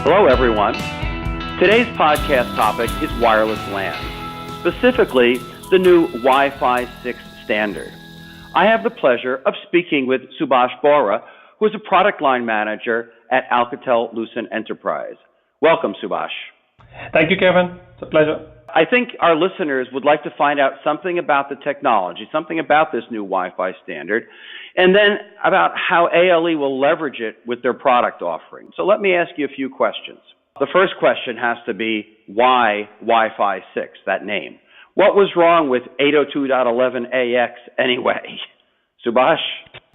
Hello, everyone. Today's podcast topic is wireless LAN, specifically the new Wi-Fi 6 standard. I have the pleasure of speaking with Subash Borah, who is a product line manager at Alcatel-Lucent Enterprise. Welcome, Subash. Thank you, Kevin. It's a pleasure. I think our listeners would like to find out something about the technology, something about this new Wi-Fi standard, and then about how ALE will leverage it with their product offering. So let me ask you a few questions. The first question has to be, why Wi-Fi 6, that name? What was wrong with 802.11ax anyway? Subash?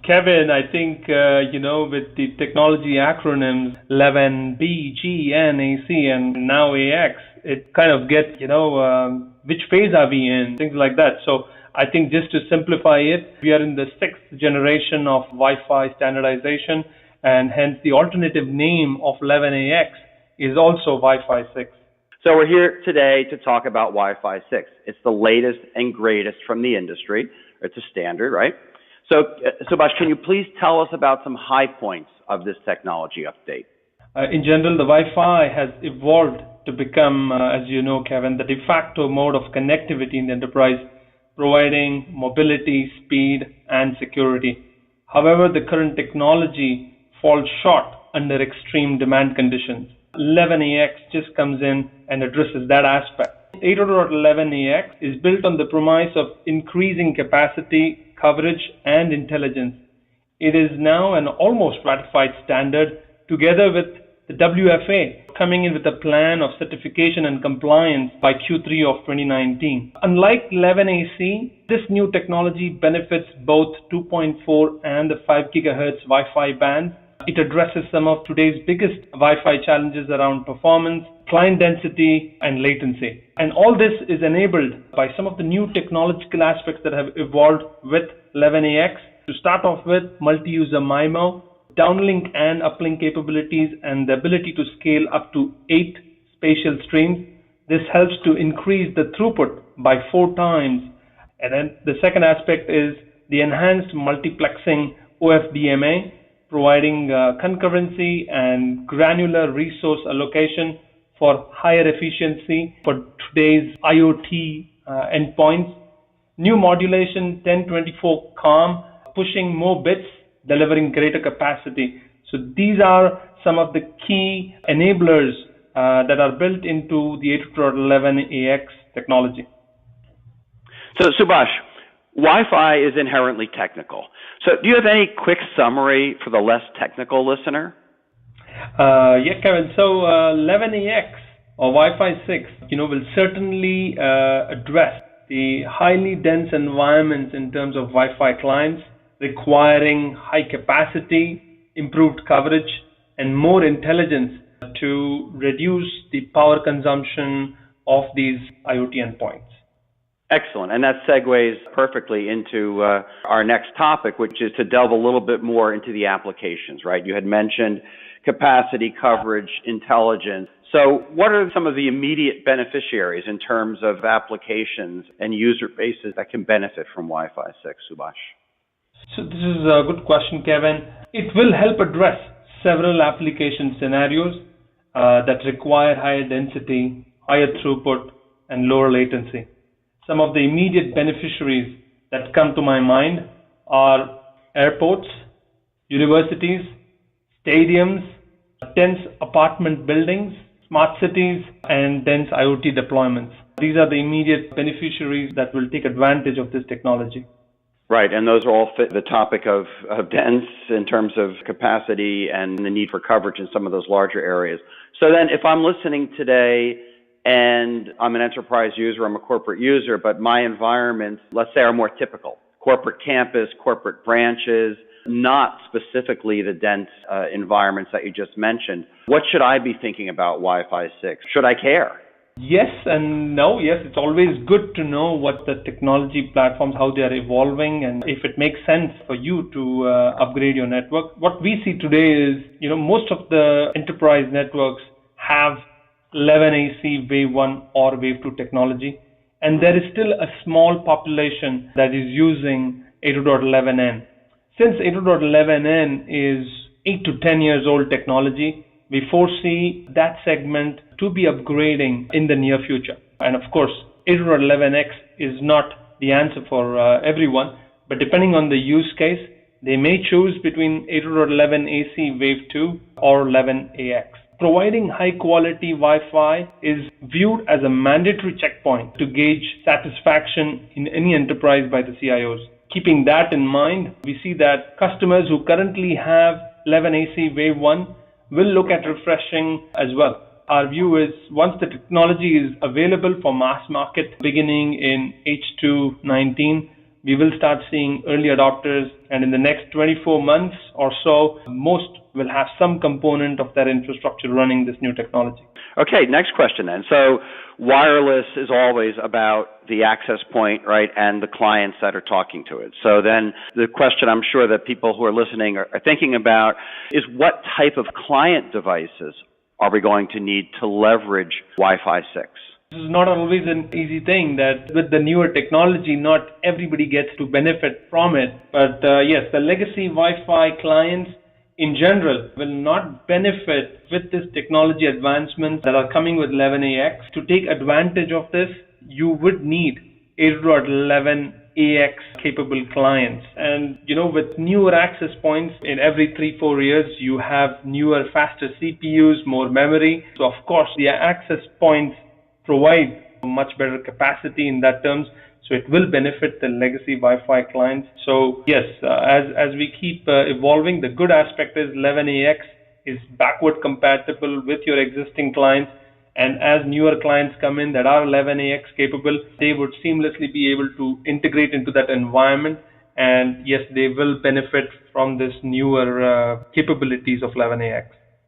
Kevin, I think, with the technology acronyms 11B, G, N, AC, and now AX, it kind of gets, which phase are we in, things like that. So I think just to simplify it, we are in the 6th generation of Wi-Fi standardization, and hence the alternative name of 11AX is also Wi-Fi 6. So we're here today to talk about Wi-Fi 6. It's the latest and greatest from the industry. It's a standard, right? So, Subash, can you please tell us about some high points of this technology update? In general, the Wi-Fi has evolved to become, as you know, Kevin, the de facto mode of connectivity in the enterprise, providing mobility, speed, and security. However, the current technology falls short under extreme demand conditions. 11AX just comes in and addresses that aspect. 802.11ax is built on the premise of increasing capacity, coverage, and intelligence. It is now an almost ratified standard, together with the WFA coming in with a plan of certification and compliance by Q3 of 2019. Unlike 11AC, this new technology benefits both 2.4 and the 5 GHz Wi-Fi bands. It addresses some of today's biggest Wi-Fi challenges around performance, client density, and latency. And all this is enabled by some of the new technological aspects that have evolved with 11AX. To start off with, multi-user MIMO, downlink and uplink capabilities, and the ability to scale up to 8 spatial streams. This helps to increase the throughput by 4 times. And then the second aspect is the enhanced multiplexing OFDMA, providing concurrency and granular resource allocation for higher efficiency for today's IoT endpoints. New modulation 1024 COM, pushing more bits, delivering greater capacity. So these are some of the key enablers that are built into the 802.11ax technology. So Subash, Wi-Fi is inherently technical. So do you have any quick summary for the less technical listener? Yeah, Kevin. So 11AX or Wi-Fi 6, will certainly address the highly dense environments in terms of Wi-Fi clients, requiring high capacity, improved coverage, and more intelligence to reduce the power consumption of these IoT endpoints. Excellent. And that segues perfectly into our next topic, which is to delve a little bit more into the applications, right? You had mentioned capacity, coverage, intelligence. So what are some of the immediate beneficiaries in terms of applications and user bases that can benefit from Wi-Fi 6, Subash? So this is a good question, Kevin. It will help address several application scenarios that require higher density, higher throughput, and lower latency. Some of the immediate beneficiaries that come to my mind are airports, universities, stadiums, dense apartment buildings, smart cities, and dense IoT deployments. These are the immediate beneficiaries that will take advantage of this technology. Right, and those all fit the topic of dense in terms of capacity and the need for coverage in some of those larger areas. So then if I'm listening today and I'm an enterprise user, I'm a corporate user, but my environments, let's say, are more typical. Corporate campus, corporate branches, not specifically the dense environments that you just mentioned. What should I be thinking about Wi-Fi 6? Should I care? Yes and no. Yes, it's always good to know what the technology platforms, how they are evolving, and if it makes sense for you to upgrade your network. What we see today is, most of the enterprise networks have 11AC Wave 1 or Wave 2 technology, and there is still a small population that is using 802.11n. Since 802.11n is 8 to 10 years old technology, we foresee that segment to be upgrading in the near future. And of course, 802.11x is not the answer for everyone, but depending on the use case, they may choose between 802.11ac Wave 2 or 11ax. Providing high-quality Wi-Fi is viewed as a mandatory checkpoint to gauge satisfaction in any enterprise by the CIOs. Keeping that in mind, we see that customers who currently have 11ac Wave 1 will look at refreshing as well. Our view is once the technology is available for mass market beginning in H2 19, we will start seeing early adopters, and in the next 24 months or so, most will have some component of their infrastructure running this new technology. Okay, next question then. So wireless is always about the access point, right, and the clients that are talking to it. So then the question I'm sure that people who are listening are thinking about is what type of client devices are we going to need to leverage Wi-Fi 6? This is not always an easy thing that with the newer technology, not everybody gets to benefit from it. But yes, the legacy Wi-Fi clients in general will not benefit with this technology advancements that are coming with 11ax. To take advantage of this, you would need 802.11ax capable clients. And with newer access points in every 3-4 years, you have newer, faster CPUs, more memory. So of course, the access points provide much better capacity in that terms. So it will benefit the legacy Wi-Fi clients. So yes, as we keep evolving, the good aspect is 11ax is backward compatible with your existing clients. And as newer clients come in that are 11ax capable, they would seamlessly be able to integrate into that environment. And yes, they will benefit from this newer capabilities of 11ax.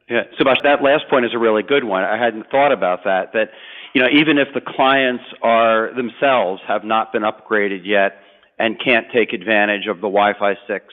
Yeah, Subash, that last point is a really good one. I hadn't thought about that. That even if the clients are themselves have not been upgraded yet and can't take advantage of the Wi-Fi 6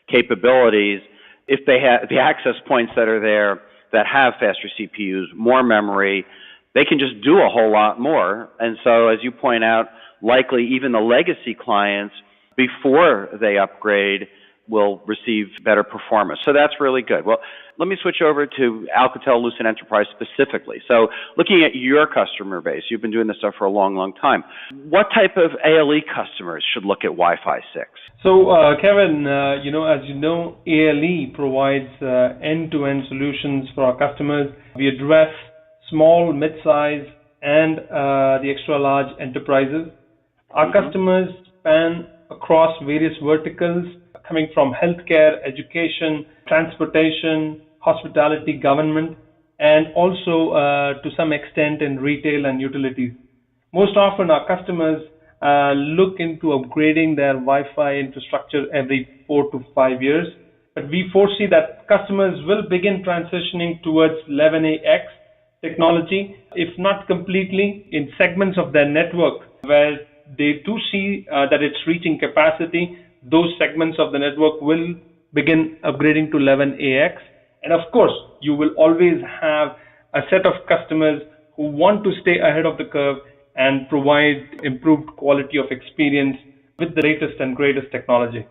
capabilities, if they have the access points that are there that have faster CPUs, more memory, they can just do a whole lot more. And so, as you point out, likely even the legacy clients, before they upgrade, will receive better performance. So that's really good. Well, let me switch over to Alcatel-Lucent Enterprise specifically. So looking at your customer base, you've been doing this stuff for a long, long time. What type of ALE customers should look at Wi-Fi 6? So, Kevin, as you know, ALE provides end-to-end solutions for our customers. We address small, mid-size, and the extra-large enterprises. Our customers span across various verticals, coming from healthcare, education, transportation, hospitality, government, and also to some extent in retail and utilities. Most often our customers look into upgrading their Wi-Fi infrastructure every 4 to 5 years. But we foresee that customers will begin transitioning towards 11ax technology, if not completely, in segments of their network where they do see that it's reaching capacity. Those segments of the network will begin upgrading to 11ax. And of course, you will always have a set of customers who want to stay ahead of the curve and provide improved quality of experience with the latest and greatest technology.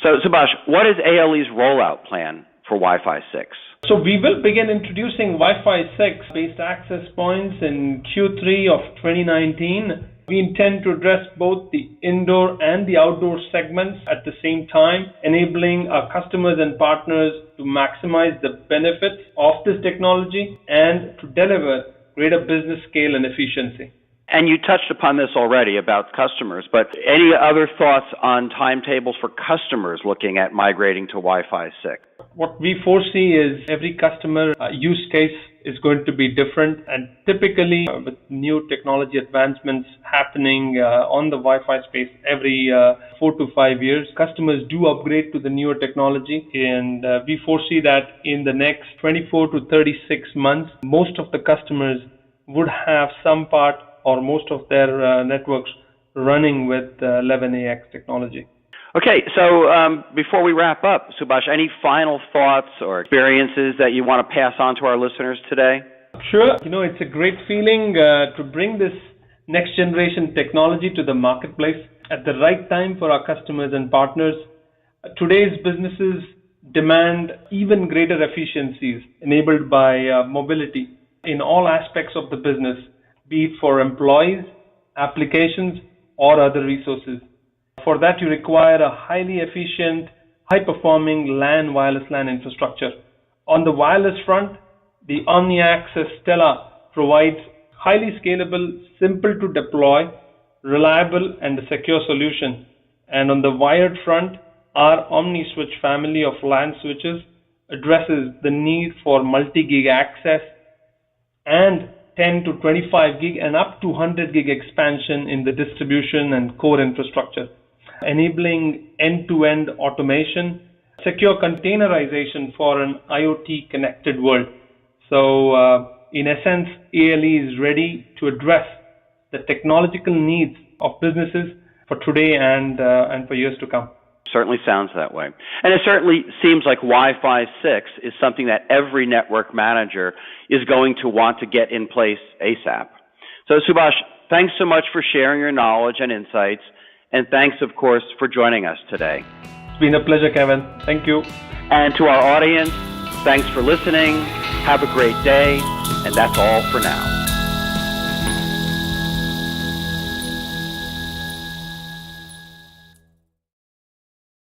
So, Subash, what is ALE's rollout plan for Wi-Fi 6? So we will begin introducing Wi-Fi 6 based access points in Q3 of 2019. We intend to address both the indoor and the outdoor segments at the same time, enabling our customers and partners to maximize the benefits of this technology and to deliver greater business scale and efficiency. And you touched upon this already about customers, but any other thoughts on timetables for customers looking at migrating to Wi-Fi 6? What we foresee is every customer use case is going to be different, and typically with new technology advancements happening on the Wi-Fi space every 4 to 5 years, customers do upgrade to the newer technology, and we foresee that in the next 24 to 36 months, most of the customers would have some part or most of their networks running with 11ax technology. Okay, so before we wrap up, Subash, any final thoughts or experiences that you want to pass on to our listeners today? Sure. It's a great feeling to bring this next generation technology to the marketplace at the right time for our customers and partners. Today's businesses demand even greater efficiencies enabled by mobility in all aspects of the business, be it for employees, applications, or other resources. For that, you require a highly efficient, high-performing LAN, wireless LAN infrastructure. On the wireless front, the OmniAccess Stella provides highly scalable, simple to deploy, reliable, and a secure solution. And on the wired front, our OmniSwitch family of LAN switches addresses the need for multi-gig access and 10 to 25 gig and up to 100 gig expansion in the distribution and core infrastructure, enabling end-to-end automation, secure containerization for an IoT connected world. So in essence, ALE is ready to address the technological needs of businesses for today and for years to come. Certainly sounds that way. And it certainly seems like Wi-Fi 6 is something that every network manager is going to want to get in place ASAP. So Subash, thanks so much for sharing your knowledge and insights. And thanks, of course, for joining us today. It's been a pleasure, Kevin. Thank you. And to our audience, thanks for listening. Have a great day. And that's all for now.